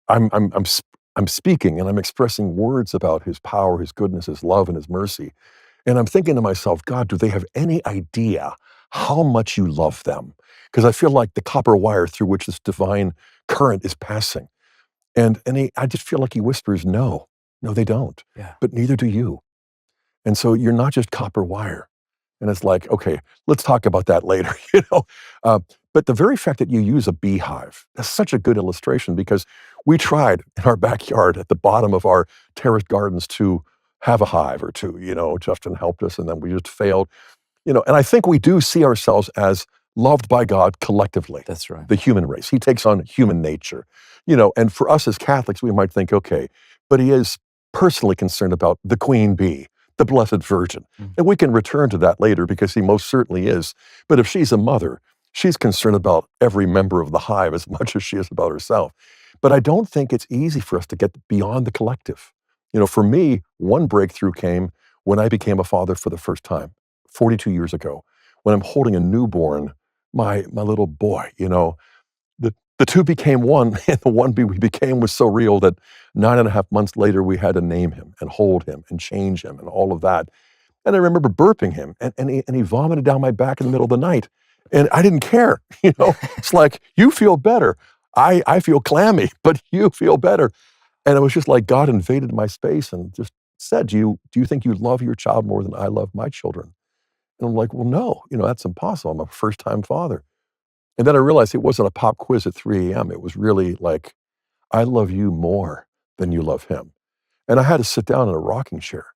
I'm speaking and I'm expressing words about his power, his goodness, his love, and his mercy. And I'm thinking to myself, God, do they have any idea how much you love them? Because I feel like the copper wire through which this divine current is passing. I just feel like he whispers, no, no, they don't. Yeah. But neither do you. And so you're not just copper wire. And it's like, okay, let's talk about that later, you know? Uh, but the very fact that you use a beehive, that's such a good illustration because we tried in our backyard at the bottom of our terraced gardens to have a hive or two, you know, Justin helped us and then we just failed, you know, and I think we do see ourselves as loved by God collectively, That's right. the human race. He takes on human nature, you know, and for us as Catholics, we might think, okay, but he is personally concerned about the queen bee, the Blessed Virgin. Mm. And we can return to that later because he most certainly is. But if she's a mother, she's concerned about every member of the hive as much as she is about herself. But I don't think it's easy for us to get beyond the collective. You know, for me, one breakthrough came when I became a father for the first time, 42 years ago, when I'm holding a newborn, my little boy, you know, the two became one, and the one we became was so real that 9.5 months later, we had to name him and hold him and change him and all of that. And I remember burping him, and he vomited down my back in the middle of the night, and I didn't care, you know? It's like, "You feel better. I feel clammy, but you feel better." And it was just like God invaded my space and just said, "Do you think you love your child more than I love my children?" And I'm like, "Well, no, you know, that's impossible. I'm a first-time father." And then I realized it wasn't a pop quiz at 3 a.m. It was really like, "I love you more than you love him." And I had to sit down in a rocking chair